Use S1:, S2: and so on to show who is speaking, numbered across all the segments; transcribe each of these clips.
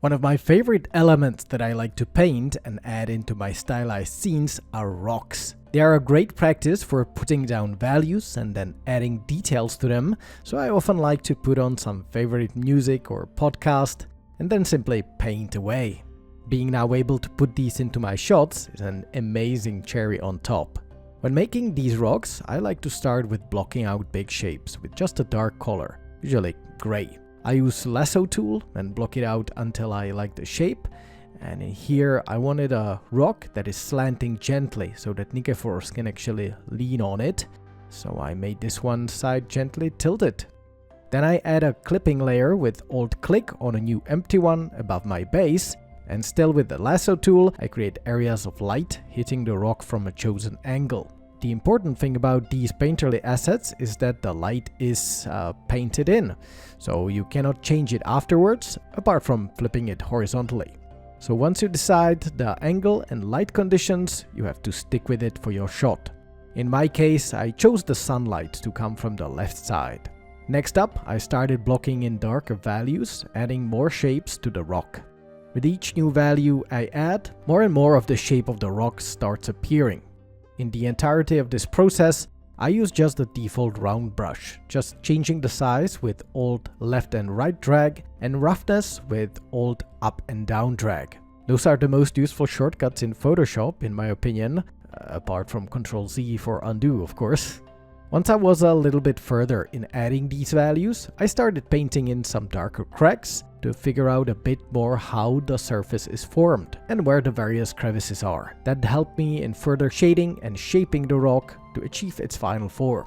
S1: One of my favorite elements that I like to paint and add into my stylized scenes are rocks. They are a great practice for putting down values and then adding details to them, so I often like to put on some favorite music or podcast and then simply paint away. Being now able to put these into my shots is an amazing cherry on top. When making these rocks, I like to start with blocking out big shapes with just a dark color, usually gray. I use lasso tool and block it out until I like the shape, and in here I wanted a rock that is slanting gently so that Nikephoros can actually lean on it, so I made this one side gently tilted. Then I add a clipping layer with Alt-click on a new empty one above my base, and still with the lasso tool I create areas of light hitting the rock from a chosen angle. The important thing about these painterly assets is that the light is painted in, so you cannot change it afterwards, apart from flipping it horizontally. So once you decide the angle and light conditions, you have to stick with it for your shot. In my case, I chose the sunlight to come from the left side. Next up, I started blocking in darker values, adding more shapes to the rock. With each new value I add, more and more of the shape of the rock starts appearing. In the entirety of this process, I use just the default round brush, just changing the size with Alt left and right drag and roughness with Alt up and down drag. Those are the most useful shortcuts in Photoshop in my opinion, apart from Ctrl Z for undo of course. Once I was a little bit further in adding these values, I started painting in some darker cracks to figure out a bit more how the surface is formed and where the various crevices are. That helped me in further shading and shaping the rock to achieve its final form.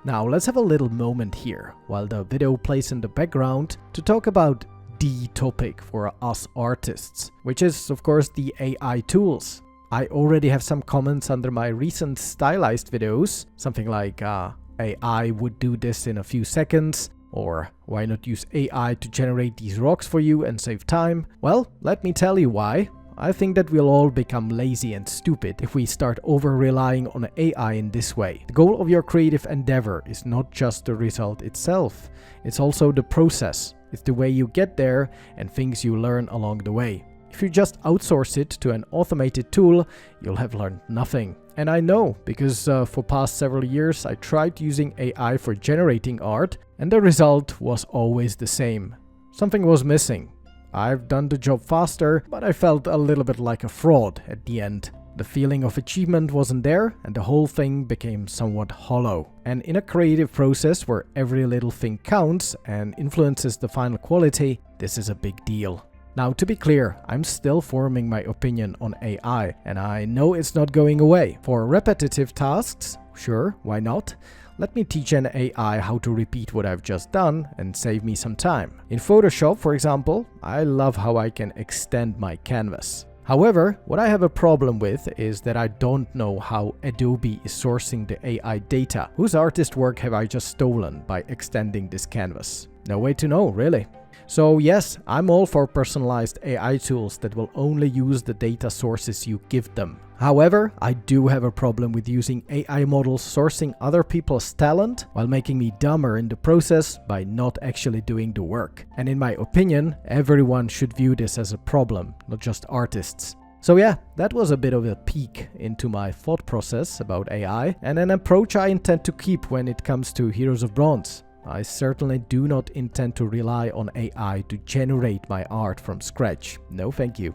S1: Now let's have a little moment here, while the video plays in the background, to talk about the topic for us artists, which is of course the AI tools. I already have some comments under my recent stylized videos, something like AI would do this in a few seconds, or why not use AI to generate these rocks for you and save time? Well, let me tell you why. I think that we'll all become lazy and stupid if we start over-relying on AI in this way. The goal of your creative endeavor is not just the result itself, it's also the process. It's the way you get there and things you learn along the way. If you just outsource it to an automated tool, you'll have learned nothing. And I know, because for past several years I tried using AI for generating art, and the result was always the same. Something was missing. I've done the job faster, but I felt a little bit like a fraud at the end. The feeling of achievement wasn't there, and the whole thing became somewhat hollow. And in a creative process where every little thing counts and influences the final quality, this is a big deal. Now, to be clear, I'm still forming my opinion on AI, and I know it's not going away. For repetitive tasks, sure, why not? Let me teach an AI how to repeat what I've just done and save me some time. In Photoshop, for example, I love how I can extend my canvas. However, what I have a problem with is that I don't know how Adobe is sourcing the AI data. Whose artist work have I just stolen by extending this canvas? No way to know, really. So yes, I'm all for personalized AI tools that will only use the data sources you give them. However, I do have a problem with using AI models sourcing other people's talent while making me dumber in the process by not actually doing the work. And in my opinion, everyone should view this as a problem, not just artists. So yeah, that was a bit of a peek into my thought process about AI and an approach I intend to keep when it comes to Heroes of Bronze. I certainly do not intend to rely on AI to generate my art from scratch. No thank you.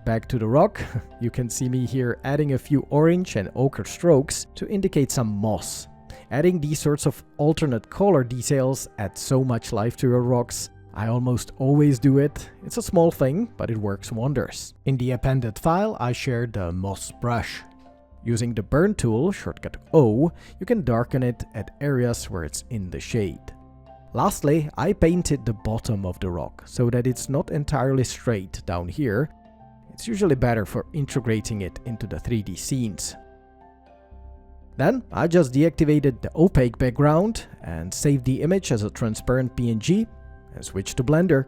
S1: Back to the rock, you can see me here adding a few orange and ochre strokes to indicate some moss. Adding these sorts of alternate color details adds so much life to your rocks. I almost always do it. It's a small thing, but it works wonders. In the appended file, I shared the moss brush. Using the burn tool, shortcut O, you can darken it at areas where it's in the shade. Lastly, I painted the bottom of the rock so that it's not entirely straight down here. It's usually better for integrating it into the 3D scenes. Then I just deactivated the opaque background and saved the image as a transparent PNG and switched to Blender.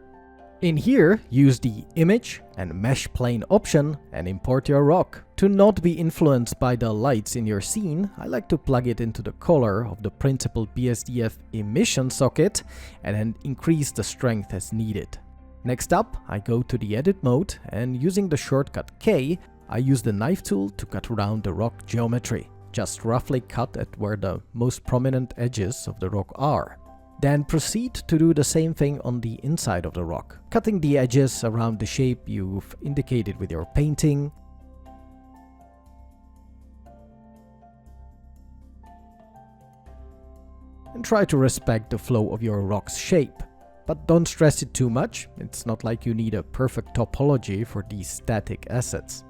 S1: In here, use the Image and Mesh Plane option and import your rock. To not be influenced by the lights in your scene, I like to plug it into the color of the principal BSDF emission socket and then increase the strength as needed. Next up, I go to the edit mode, and using the shortcut K, I use the knife tool to cut around the rock geometry. Just roughly cut at where the most prominent edges of the rock are. Then proceed to do the same thing on the inside of the rock, cutting the edges around the shape you've indicated with your painting. And try to respect the flow of your rock's shape. But don't stress it too much, it's not like you need a perfect topology for these static assets.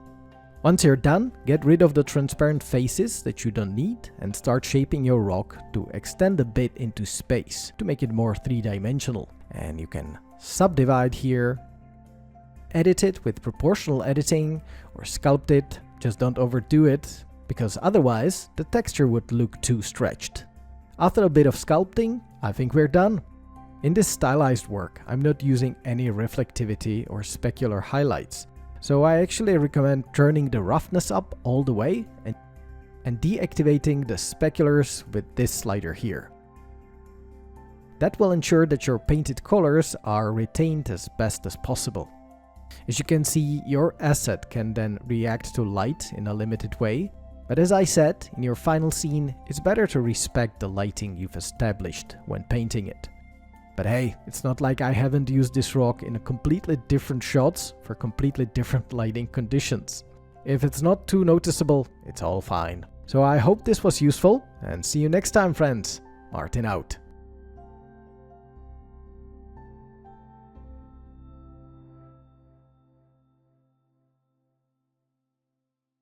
S1: Once you're done, get rid of the transparent faces that you don't need and start shaping your rock to extend a bit into space to make it more three-dimensional. And you can subdivide here, edit it with proportional editing or sculpt it, just don't overdo it, because otherwise the texture would look too stretched. After a bit of sculpting, I think we're done. In this stylized work, I'm not using any reflectivity or specular highlights, so I actually recommend turning the roughness up all the way and deactivating the speculars with this slider here. That will ensure that your painted colors are retained as best as possible. As you can see, your asset can then react to light in a limited way, but as I said, in your final scene, it's better to respect the lighting you've established when painting it. But hey, it's not like I haven't used this rock in a completely different shots for completely different lighting conditions. If it's not too noticeable, it's all fine. So I hope this was useful, and see you next time, friends. Martin out.